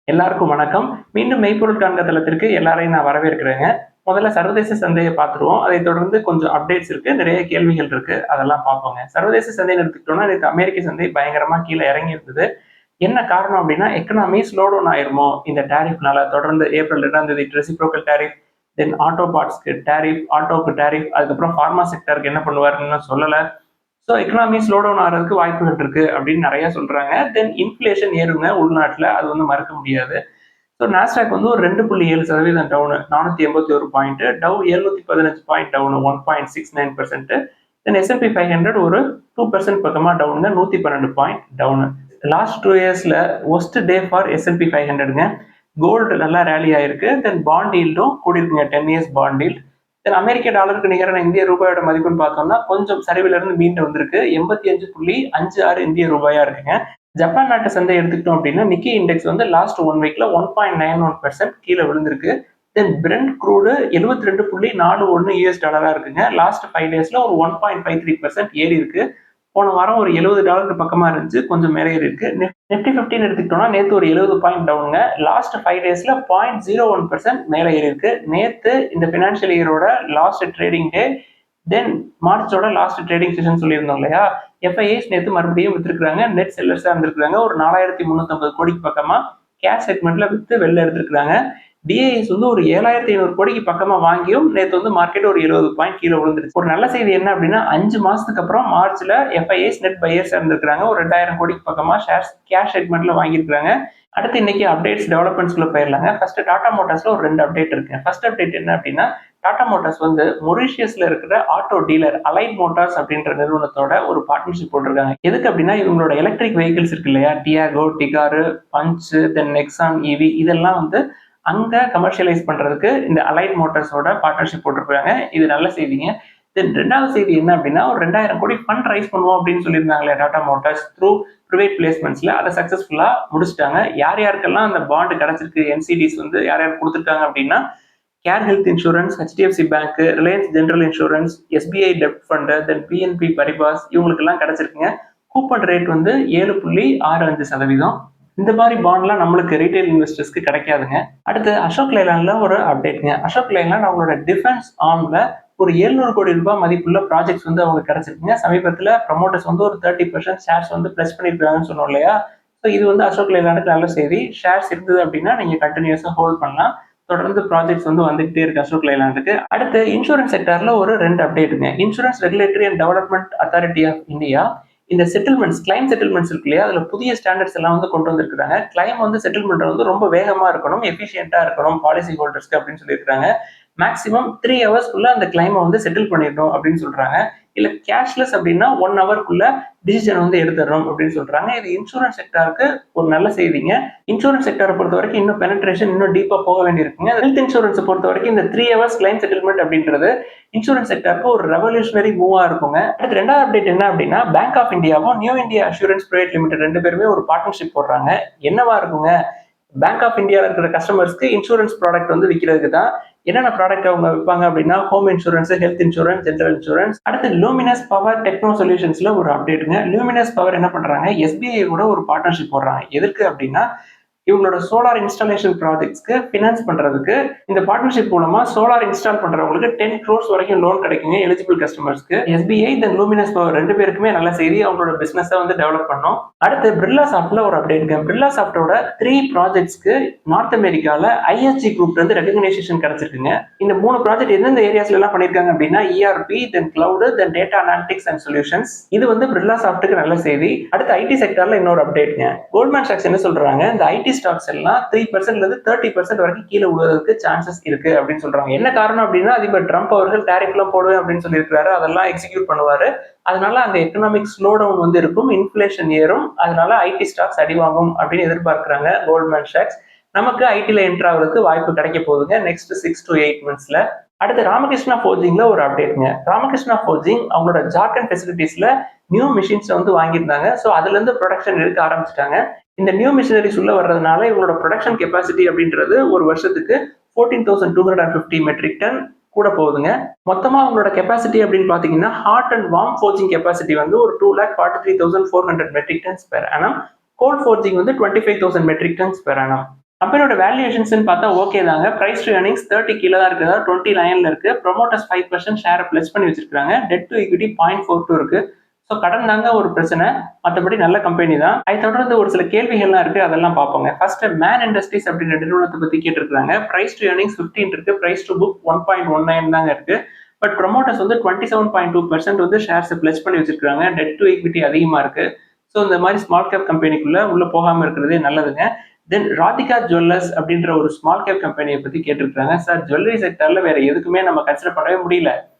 எல்லாருக்கும் வணக்கம். மீண்டும் மெய்ப்பொருள் காண்க தளத்திற்கு எல்லாரையும் நான் வரவேற்கிறேங்க. முதல்ல சர்வதேச சந்தைய பார்த்துருவோம். அதைத் தொடர்ந்து கொஞ்சம் அப்டேட்ஸ் இருக்கு. நிறைய கேள்விகள் இருக்கு. அதெல்லாம் பார்ப்போங்க. சர்வதேச சந்தைன்னு எடுத்துக்கிட்டோம்னா, நேத்து அமெரிக்க சந்தை பயங்கரமா கீழ இறங்கி இருந்தது. என்ன காரணம் அப்டின்னா, எக்கனாமி ஸ்லோ டவுன் ஆயிருமோ இந்த டாரிஃப்னால. தொடர்ந்து ஏப்ரல் 2ஆம் தேதி ரெசிப்ரோக்கல் டாரிஃப், தென் ஆட்டோ பார்ட்ஸ்க்கு டாரிஃப், ஆட்டோக்கு டாரிஃப், அதுக்கப்புறம் பார்மா செக்டாருக்கு என்ன பண்ணுவாருன்னு இன்னும் சொல்லல. ஸோ எக்கனாமி ஸ்லோ டவுன் ஆறதுக்கு வாய்ப்புகள் இருக்கு அப்படின்னு நெறைய சொல்றாங்க. தென் இன்ஃப்ளேஷன் ஏறுங்க உள்நாட்டுல. அது வந்து மறுக்க முடியாது. ஸோ நாஸ்டாக் வந்து ஒரு 2.7% down 481 point, Dow 715 point down 1.69%. Then S&P 500 ஒரு 2% பக்கமா டவுனுங்க 112 பாயிண்ட் டவுனு. லாஸ்ட் 2 இயர்ஸ்ல ஒஸ்ட் டே ஃபார் S&P 500ங்க. கோல்டு நல்லா ரேலி ஆயிருக்கு. தென் பாண்ட் ஈல்டும் கூடியிருக்குங்க 10 இயர்ஸ் பாண்ட் ஈல்ட். தென் அமெரிக்க டாலருக்கு நிகரான இந்திய ரூபாயோட மதிப்புன்னு பார்த்தோம்னா கொஞ்சம் சரிவுல இருந்து மீண்டு வந்திருக்கு. 85.56 இந்திய ரூபாயா இருக்குங்க. ஜப்பான் நாட்டு சந்தை எடுத்துக்கிட்டோம் அப்படின்னா நிக்கி இண்டெக்ஸ் வந்து லாஸ்ட் 1 வீக்ல 1.91% கீழே விழுந்திருக்கு. தென் பிரெண்ட் க்ரூடு 72.41 யூஎஸ் டாலரா இருக்குங்க. லாஸ்ட் 5 டேஸ்ல ஒரு 1.53% ஏறி இருக்கு. போன வாரம் ஒரு $70 பக்கமா இருந்துச்சு, கொஞ்சம் மேலே ஏறி இருக்கு. நிஃப்டி 15 எடுத்துக்கிட்டோம்னா நேத்து ஒரு 70 பாயிண்ட் டவுனுங்க. லாஸ்ட் 5 டேஸ்ல 0.01% மேலே ஏறி இருக்கு. நேத்து இந்த பினான்சியல் இயரோட லாஸ்ட் ட்ரேடிங் டே, தென் மார்ச்சோட லாஸ்ட் ட்ரேடிங் செஷன் சொல்லியிருந்தோம் இல்லையா. எஃப்ஐஎஸ் நேத்து மறுபடியும் வித்துருக்காங்க. நெட் செல்லர்ஸா இருந்திருக்காங்க. ஒரு 4350 கோடிக்கு பக்கமா கேஷ் செக்மெண்ட்ல வித்து வெளில எடுத்திருக்காங்க. டிஐஎஸ் வந்து ஒரு 7500 கோடிக்கு பக்கமா வாங்கியும் நேத்து வந்து மார்க்கெட் ஒரு 70 பாயிண்ட் கீழே விழுந்துருச்சு. ஒரு நல்ல செய்தி என்ன அப்படின்னா 5 மாசத்துக்கு அப்புறம் மார்ச்ல எஃப்ஐஎஸ் நெட் பையர்ஸ் இருந்திருக்காங்க. ஒரு 2000 கோடிக்கு பக்கமா ஷேர்ஸ் கேஷ் செக்மெண்ட்ல வாங்கியிருக்காங்க. அடுத்து இன்னைக்கு அப்டேட்ஸ் டெவலப்மெண்ட்ஸ்குள்ள போயிடலாங்க. ஃபர்ஸ்ட் டாடா மோட்டார்ஸ்ல ஒரு 2 அப்டேட் இருக்கு. ஃபர்ஸ்ட் அப்டேட் என்ன அப்படின்னா, டாடா மோட்டார்ஸ் வந்து மொரீஷியஸ்ல இருக்கிற ஆட்டோ டீலர் அலைட் மோட்டார்ஸ் அப்படின்ற நிறுவனத்தோட ஒரு பார்ட்னர்ஷிப் போட்டிருக்காங்க. எதுக்கு அப்படின்னா இவங்களோட எலக்ட்ரிக் வெஹிக்கிள்ஸ் இருக்கு இல்லையா, டியாகோ, டிகாரு, பஞ்ச், தென் நெக்ஸான் ஈவி, இதெல்லாம் வந்து அங்க கமர்ஷியலைஸ் பண்றதுக்கு இந்த அலைட் மோட்டார்ஸோட பார்ட்னர்ஷிப் போட்டிருக்காங்க. இது நல்ல செய்திங்க. தென் 2வது செய்தி என்ன அப்படின்னா, ஒரு 2000 கோடி ஃபண்ட் ரைஸ் பண்ணுவோம் அப்படின்னு சொல்லியிருந்தாங்களே டாடா மோட்டார்ஸ் த்ரூ ப்ரைவேட் பிளேஸ்மெண்ட்ஸ்ல, அதை சக்சஸ்ஃபுல்லா முடிச்சிட்டாங்க. யார் யாருக்கெல்லாம் அந்த பாண்ட் கிடைச்சிருக்கு, என்சிடிஸ் வந்து யார் யார் கொடுத்துருக்காங்க அப்படின்னா, care health insurance, HDFC bank, Reliance general insurance, SBI டெப்ட் ஃபண்ட், தென் பிஎன்பி பரிபாஸ், இவங்களுக்கெல்லாம் கிடைச்சிருக்குங்க. கூப்பன் ரேட் வந்து 7.65%. இந்த மாதிரி பாண்ட்லாம் நம்மளுக்கு ரீட்டைல் இன்வெஸ்டர்ஸ்க்கு கிடைக்காதுங்க. அடுத்து அசோக் லேலாண்ட்ல ஒரு அப்டேட்ங்க. அசோக் லேலாண்ட் அவங்களோட டிஃபென்ஸ் ஆர்ம்ல ஒரு 700 கோடி ரூபாய் மதிப்புள்ள ப்ராஜெக்ட்ஸ் வந்து அவங்களுக்கு கிடைச்சிருக்குங்க. சமீபத்தில் ப்ரமோட்டர்ஸ் வந்து ஒரு 30% ஷேர்ஸ் வந்து பிளஸ் பண்ணிருக்காங்கன்னு சொன்னோம் இல்லையா. ஸோ இது வந்து அசோக் லேலாண்டுக்கு நல்ல செய்தி. ஷேர்ஸ் இருந்தது அப்படின்னா நீங்க கண்டினியூஸா ஹோல்ட் பண்ணலாம். தொடர்ந்து ப்ராஜெக்ட்ஸ் வந்து வந்துகிட்டே இருக்கு அசோக் லேலாண்டுக்கு. அடுத்து இன்சூரன்ஸ் செக்டர்ல ஒரு 2 அப்டேட்டுங்க. Insurance regulatory and development authority of India இந்த செட்டில்மெண்ட்ஸ், கிளைம் செட்டில்மெண்ட்ஸ் இருக்கு இல்லையா, அதுல புதிய ஸ்டாண்டர்ட்ஸ் எல்லாம் வந்து கொண்டு வந்திருக்காங்க. கிளைம் வந்து செட்டில்மெண்ட் வந்து ரொம்ப வேகமா இருக்கணும், எஃபிஷியன்ட்டா இருக்கணும் பாலிசி ஹோல்டர்ஸ்க்கு அப்படின்னு சொல்லியிருக்காங்க. மேக்ஸிமம் 3 ஹவர்ஸ்க்குள்ள அந்த கிளைமை வந்து செட்டில் பண்ணிடணும் அப்படின்னு சொல்றாங்க. இல்ல கேஷ்லெஸ் அப்படின்னா 1 ஹவர்க்குள்ள டிசிஷன் வந்து எடுத்துடணும் அப்படின்னு சொல்றாங்க. இது இன்சூரன்ஸ் செக்டருக்கு ஒரு நல்ல செய்திங்க. இன்சூரன்ஸ் செக்டரை பொறுத்த வரைக்கும் இன்னும் பெனட்ரேஷன் இன்னும் டீப்பா போக வேண்டியிருக்குங்க. ஹெல்த் இன்சூரன்ஸை பொறுத்த வரைக்கும் இந்த 3 ஹவர்ஸ் கிளைம் செட்டில்மெண்ட் அப்படின்றது இன்சூரன்ஸ் செக்டருக்கு ஒரு ரெவல்யூஷனரி மூவா இருக்குங்க. அடுத்து 2வது அப்டேட் என்ன அப்படின்னா, பேங்க் ஆஃப் இந்தியாவும் new India assurance private limited 2 பேருமே ஒரு பார்ட்னர்ஷிப் போடுறாங்க. என்னவா இருக்குங்க, பேங்க் ஆஃப் இந்தியாவில் இருக்கிற கஸ்டமர்ஸ்க்கு இன்சூரன்ஸ் ப்ராடக்ட் வந்து விற்கிறதுக்கு தான். என்னென்ன ப்ராடக்ட் அவங்க விற்பாங்க அப்படின்னா, home insurance, health insurance, general insurance. அடுத்து லூமினஸ் பவர் டெக்னோ சொல்யூஷன்ஸ்ல ஒரு அப்டேட்டுங்க. லூமினஸ் பவர் என்ன பண்றாங்க, எஸ்பிஐ கூட ஒரு பார்ட்னர்ஷிப் போடுறாங்க. எதுக்கு அப்படின்னா, இவங்களோட சோலார் இன்ஸ்டாலேஷன் ப்ராஜெக்ட்ஸ்க்கு ஃபினான்ஸ் பண்றதுக்கு இந்த பார்ட்னர்ஷிப் மூலமா சோலார் இன்ஸ்டால் பண்றவங்களுக்கு 10 crores வரைக்கும் லோன் கிடைக்குங்க எலிஜிபிள் கஸ்டமர்ஸ்க்கு. எஸ்பிஐ தென் லூமினஸ் பவர் 2 பேருக்குமே நல்ல செய்தி. அவங்களோட பிசினஸை வந்து டெவலப் பண்ணோம். அடுத்து பிர்லா சாஃப்ட்ல ஒரு அப்டேட். பிர்லா சாஃப்டோட 3 ப்ராஜெக்ட்ஸ்க்கு நார்த் அமெரிக்கால ஐஎஸ்ஜி குரூப் வந்து ரெகக்னைசேஷன் கிடைச்சிருக்குங்க. இந்த 3 ப்ராஜெக்ட் எந்தெந்த ஏரியாஸ்ல எல்லாம் பண்ணிருக்காங்க அப்படின்னா, ERP, then cloud, then data analytics and solutions. இது வந்து பிர்லா சாஃப்ட்டுக்கு நல்ல செய்தி. அடுத்து ஐடி செக்டர்ல இன்னொரு அப்டேட்ங்க. கோல்ட்மேன் சாக்ஸ் என்ன சொல்றாங்க, இந்த ஐடி ஸ்டாக்ஸ் எல்லாம் 3% ல இருந்து 30% வரைக்கும் கீழே விழுவதற்கு சான்சஸ் இருக்கு அப்படின்னு சொல்றாங்க. என்ன காரணம் அப்படின்னா, அதிபர் ட்ரம்ப் அவர்கள் டாரிஃப் எல்லாம் போடுவேன் அப்படின்னு சொல்லியிருக்காரு. அதெல்லாம் எக்ஸிக்யூட் பண்ணுவாரு. அதனால அங்க எக்கனாமிக் ஸ்லோ டவுன் வந்து இருக்கும், இன்ஃபிளேஷன் ஏறும், அதனால ஐடி ஸ்டாக்ஸ் அடிவாங்கும் அப்படின்னு எதிர்பார்க்கிறாங்க கோல்ட்மேன் சாக்ஸ். நமக்கு ஐடில என்டர் ஆகிறதுக்கு வாய்ப்பு கிடைக்க போகுதுங்க நெக்ஸ்ட் 6 to 8 monthsல. அடுத்து ராமகிருஷ்ணா ஃபோர்ஜிங்ல ஒரு அப்டேட்ங்க. ராமகிருஷ்ணா ஃபோர்ஜிங் அவங்களோட ஜார்க்கண்ட் ஃபெசிலிட்டிஸ்ல நியூ மிஷின்ஸ் வந்து வாங்கியிருந்தாங்க. ஸோ அதுல இருந்து ப்ரொடக்ஷன் எடுக்க ஆரம்பிச்சிட்டாங்க. இந்த நியூ மிஷினரிஸ் உள்ள வர்றதுனால இவங்களோட ப்ரொடக்ஷன் கெப்பாசிட்டி அப்படின்றது ஒரு வருஷத்துக்கு 14,250 மெட்ரிக் டன் கூட போகுதுங்க. மொத்தமா அவங்களோட கெப்பாசிட்டி அப்படின்னு பாத்தீங்கன்னா, hot and warm forging capacity வந்து ஒரு 2,43,400 metric tons per annum. Cold forging வந்து 25,000 மெட்ரிக் டன்ஸ் பெர் annum. கம்பெனியோட வேல்யூஷன்ஸ் பார்த்தா ஓகே தாங்க. பிரைஸ் டு earnings 30 கீழ தான் இருக்கு. அதாவது 29ல இருக்கு. ப்ரொமோட்டர்ஸ் 5% ஷேரை பிளஸ் பண்ணி வச்சிருக்காங்க. டெட் டு ஈக்விட்டி 0.42 இருக்கு. ஸோ கடன் தாங்க ஒரு பிரச்சனை. மற்றபடி நல்ல கம்பெனி தான். அதை தொடர்ந்து ஒரு சில கேள்விகள்லாம் இருக்கு. அதெல்லாம் பார்ப்போங்க. ஃபர்ஸ்ட் மேன் இண்டஸ்ட்ரீஸ் அப்படின்ற நிறுவனத்தை பத்தி கேட்டிருக்காங்க. பிரைஸ் டு earnings 15 இருக்கு. பிரைஸ் டு புக் 1.19 தாங்க இருக்கு. பட் ப்ரொமோட்டர்ஸ் வந்து 27.2% வந்து ஷேர்ஸ் பிளஸ் பண்ணி வச்சிருக்காங்க. டெட் டு ஈக்விட்டி அதிகமா இருக்கு. ஸோ இந்த மாதிரி ஸ்மால் கேப் கம்பெனிக்குள்ள உள்ள போகாம இருக்கிறதே நல்லதுங்க. தென் ராதிகா ஜுவல்லர்ஸ் அப்படின்ற ஒரு ஸ்மால் கேப் கம்பெனியை பத்தி கேட்டிருக்காங்க. சார் ஜுவல்லரி செக்டர்ல வேற எதுக்குமே நம்ம கன்சிடர் பண்ணவே முடியல,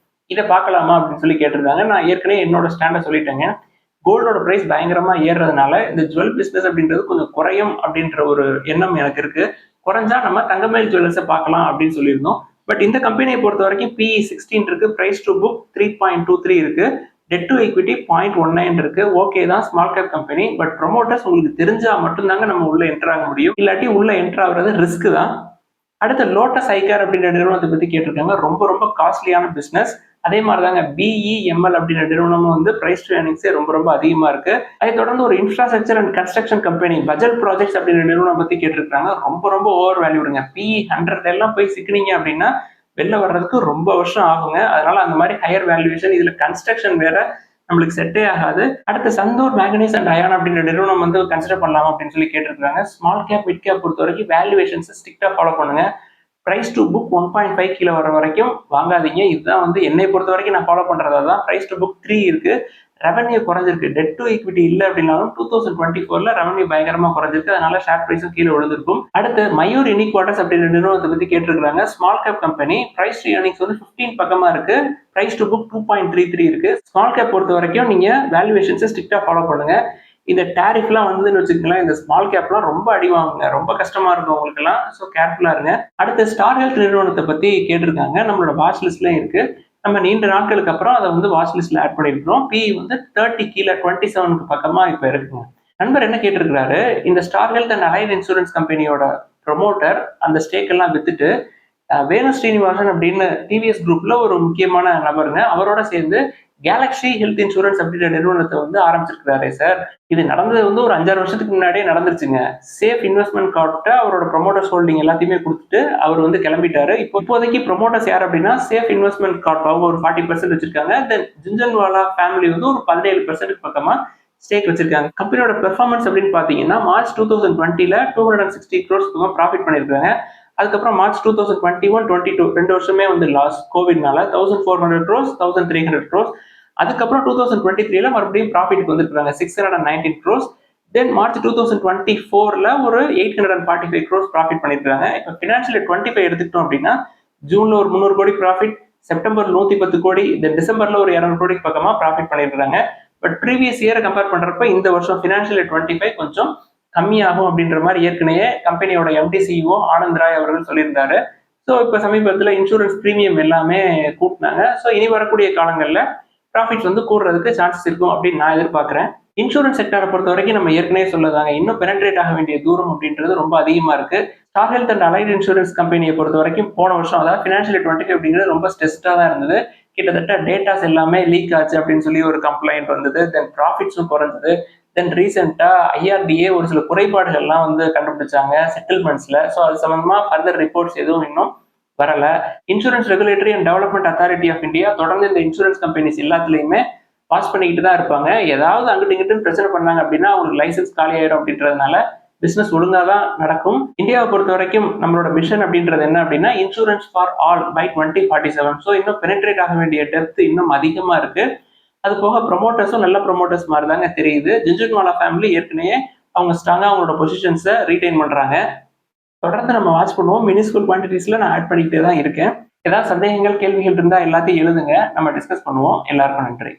இதை பார்க்கலாமா அப்படின்னு சொல்லி கேட்டிருந்தாங்க. நான் ஏற்கனவே என்னோட ஸ்டாண்டை சொல்லிட்டேங்க. கோல்டோட பிரைஸ் பயங்கரமா ஏறுறதுனால இந்த ஜுவல் பிசினஸ் அப்படின்றது கொஞ்சம் குறையும் அப்படின்ற ஒரு எண்ணம் எனக்கு இருக்கு. குறைஞ்சா நம்ம தங்கமயில் ஜுவல்லர்ஸை பார்க்கலாம் அப்படின்னு சொல்லியிருந்தோம். பட் இந்த கம்பெனியை பொறுத்த வரைக்கும் PE 16 இருக்கு. பிரைஸ் டு புக் 3.23 இருக்கு. டெட் டு ஈக்விட்டி 0.19 இருக்கு. ஓகே தான், small cap company. But promoters உங்களுக்கு தெரிஞ்சா மட்டும்தாங்க நம்ம உள்ள என்டர் ஆக முடியும். இல்லாட்டி உள்ள என்டர் ஆகுறது ரிஸ்க் தான். அடுத்து லோட்டஸ் ஐகேர் அப்படின்ற நிறுவனத்தை பத்தி கேட்டிருக்காங்க. ரொம்ப ரொம்ப காஸ்ட்லியான பிசினஸ். அதே மாதிரி தாங்க BEML அப்படின்ற நிறுவனமும் வந்து பிரைஸ் டு earnings ரொம்ப ரொம்ப அதிகமா இருக்கு. அதை தொடர்ந்து ஒரு infrastructure and construction company Bajel projects அப்படின்ற நிறுவனம் பத்தி கேட்டிருக்காங்க. ரொம்ப ரொம்ப ஓவர் வேல்யூடுங்க. PE 100 எல்லாம் போய் சிக்கினீங்க அப்படின்னா வெளில வர்றதுக்கு ரொம்ப வருஷம் ஆகுங்க. அதனால அந்த மாதிரி ஹையர் வேல்யூவேஷன், இதுல கன்ஸ்ட்ரக்ஷன் வேற நம்மளுக்கு செட்டே ஆகாது. அடுத்து சந்தூர் மேங்கனீஸ் அண்ட் அயான் அப்படின்ற நிறுவனம் வந்து கன்சிடர் பண்ணலாம் அப்படின்னு சொல்லி கேட்டிருக்காங்க. ஸ்மால் கேப் மிட் கேப் பொறுத்த வரைக்கும் வேல்யூவேஷன்ஸ் ஸ்ட்ரிக்டா ஃபாலோ பண்ணுங்க. பிரைஸ் டு புக் 1.5 கீழே வர வரைக்கும் வாங்காதீங்க. இதுதான் வந்து என்னை பொறுத்த வரைக்கும் நான் ஃபாலோ பண்றதா தான். பிரைஸ் டு புக் 3 இருக்கு. ரெவன்யூ குறைஞ்சிருக்கு. டெட் டு ஈக்விட்டி இல்லை அப்படின்னாலும் 2024ல ரெவன்யூ பயங்கரமா குறைஞ்சிருக்கு. அதனால ஷேர் பிரைஸும் கீழே விழுந்திருக்கும். அடுத்து மயூர் இனிக்வார்ட்டர்ஸ் அப்படின்ற நிறுவனத்தை பத்தி கேட்டிருக்காங்க. Small cap company. Price to earnings வந்து 15 பக்கமா இருக்கு. பிரைஸ் டு புக் 2.33 இருக்கு. ஸ்மால் கேப் பொறுத்த வரைக்கும் நீங்க வேல்யூவேஷன்ஸை ஸ்ட்ரிக்டா ஃபாலோ பண்ணுங்க. இந்த டேரிஃப்லாம் வந்ததுன்னு வச்சுக்கலாம், இந்த ஸ்மால் கேப்லாம் ரொம்ப அடி வாங்குங்க. ரொம்ப கஷ்டமா இருக்கும் உங்களுக்குலாம். ஸோ கேர்ஃபுல்லா இருங்க. அடுத்து ஸ்டார் ஹெல்த் நிறுவனத்தை பத்தி கேட்டிருக்காங்க. நம்மளோட வாட்ச் லிஸ்ட்லயும் இருக்கு. நம்ம நீண்ட நாட்களுக்கு அப்புறம் அதை வந்து வாட்ச் லிஸ்ட்ல ஆட் பண்ணிருக்கிறோம். PE வந்து 30 கீழே 27க்கு பக்கமா இப்ப இருக்குங்க. நண்பர் என்ன கேட்டிருக்கிறாரு, இந்த star health and allied insurance கம்பெனியோட ப்ரொமோட்டர் அந்த ஸ்டேக் எல்லாம் வித்துட்டு வேணு ஸ்ரீனிவாசன் அப்படின்னு டிவிஎஸ் குரூப்ல ஒரு முக்கியமான நபருங்க, அவரோட சேர்ந்து கேலக்ஸி ஹெல்த் இன்சூரன்ஸ் அப்படின்ற நிறுவனத்தை வந்து ஆரம்பிச்சிருக்கிறாரு சார். இது நடந்தது வந்து ஒரு 5-6 வருஷத்துக்கு முன்னாடியே நடந்துருச்சுங்க. சேஃப் இன்வெஸ்ட்மெண்ட் கார்ட்ட அவரோட ப்ரொமோட்டர்ஸ் ஹோல்டிங் எல்லாத்தையுமே கொடுத்துட்டு அவர் வந்து கிளம்பிட்டாரு. இப்போதைக்கு ப்ரொமோட்டர்ஸ் யார் அப்படின்னா சேஃப் இன்வெஸ்ட்மெண்ட் கார்ட் அவங்க ஒரு 40% வச்சிருக்காங்க. தென் ஜுன்ஜன்வாலா ஃபேமிலி வந்து ஒரு 17% பக்கமா ஸ்டேக் வச்சிருக்காங்க. கம்பெனியோட பெர்ஃபார்மன்ஸ் அப்படின்னு பாத்தீங்கன்னா மார்ச் 2020ல 260 crores ப்ராஃபிட் பண்ணிருக்காங்க. அதுக்கப்புறம் மார்ச் 2021-22 2 வருஷமே வந்து லாஸ் கோவிட்னால 1400 crores 1300 crores. அதுக்கப்புறம் 2023ல மறுபடியும் ப்ராஃபிட் வந்துருக்காங்க 619 crores. தென் மார்ச் 2024ல ஒரு 845 crores ப்ராஃபிட் பண்ணிருக்காங்க. இப்போ ஃபினான்ஷியல் 25 எடுத்துக்கிட்டோம் அப்படின்னா ஜூன்ல ஒரு 300 கோடி ப்ராஃபிட், செப்டம்பர் 110 கோடி, தென் டிசம்பர்ல ஒரு 200 கோடிக்கு பக்கமா ப்ராஃபிட் பண்ணிருக்காங்க. பட் ப்ரீவியஸ் இயரை கம்பேர் பண்றப்ப இந்த வருஷம் ஃபினான்ஷியல் 25 கொஞ்சம் கம்மியாகும் அப்படின்ற மாதிரி ஏற்கனவே கம்பெனியோட MD CEO ஆனந்த் ராய் அவர்கள் சொல்லியிருந்தாரு. ஸோ இப்போ சமீபத்தில் இன்சூரன்ஸ் பிரீமியம் எல்லாமே கூட்டினாங்க. ஸோ இனி வரக்கூடிய காலங்களில் ப்ராஃபிட்ஸ் வந்து கூடுறதுக்கு சான்சஸ் இருக்கும் அப்படின்னு நான் எதிர்பார்க்குறேன். இன்சூரன்ஸ் செக்டரை பொறுத்த வரைக்கும் நம்ம ஏற்கனவே சொல்லதாங்க, இன்னும் பெனட்ரேட் ஆக வேண்டிய தூரம் அப்படின்றது ரொம்ப அதிகமா இருக்கு. Star health and allied insurance கம்பெனியை பொறுத்த வரைக்கும் போன வருஷம் அதாவது ஃபினான்ஷியல் 25 அப்படிங்கிறது ரொம்ப ஸ்ட்ரெஸ்டாக தான் இருந்தது. கிட்டத்தட்ட டேட்டாஸ் எல்லாமே லீக் ஆச்சு அப்படின்னு சொல்லி ஒரு கம்ப்ளைண்ட் வந்தது. தென் ப்ராஃபிட்ஸும் குறைஞ்சது. தென் ரீசெண்டா IRDA ஒரு சில குறைபாடுகள்லாம் வந்து கண்டுபிடிச்சாங்க செட்டில்மெண்ட்ஸ்ல. ஸோ அது சம்பந்தமா ஃபர்தர் ரிப்போர்ட்ஸ் எதுவும் இன்னும் வரல. Insurance regulatory and development authority of India தொடர்ந்து இந்த இன்சூரன்ஸ் கம்பெனிஸ் எல்லாத்துலயுமே பாஸ் பண்ணிக்கிட்டு தான் இருப்பாங்க. ஏதாவது அங்கிட்டு இங்கிட்டு பிரச்சனை பண்ணாங்க அப்படின்னா அவங்களுக்கு லைசன்ஸ் காலி ஆயிடும் அப்படின்றதுனால பிசினஸ் ஒழுங்கா தான் நடக்கும். இந்தியாவை பொறுத்த வரைக்கும் நம்மளோட மிஷன் அப்படின்றது என்ன அப்படின்னா insurance for all by 2047. So இன்னும் பெனிட்ரேட் ஆக வேண்டிய டெப்த் இன்னும் அதிகமா இருக்கு. அது போக ப்ரொமோட்டர்ஸும் நல்ல ப்ரொமோட்டர்ஸ் மாதிரி தாங்க தெரியுது. ஜுன்ஜுன்வாலா ஃபேமிலி ஏற்கனவே அவங்க ஸ்ட்ராங்கா அவங்களோட பொசிஷன்ஸை ரீடைன் பண்றாங்க. தொடர்ந்து நம்ம வாட்ச் பண்ணுவோம். மினிஸ்கூல் குவான்டிட்டிஸ்ல நான் ஆட் பண்ணிக்கிட்டே தான் இருக்கேன். ஏதாவது சந்தேகங்கள் கேள்விகள் இருந்தா எல்லாத்தையும் எழுதுங்க, நம்ம டிஸ்கஸ் பண்ணுவோம். எல்லாருக்கும் நன்றி.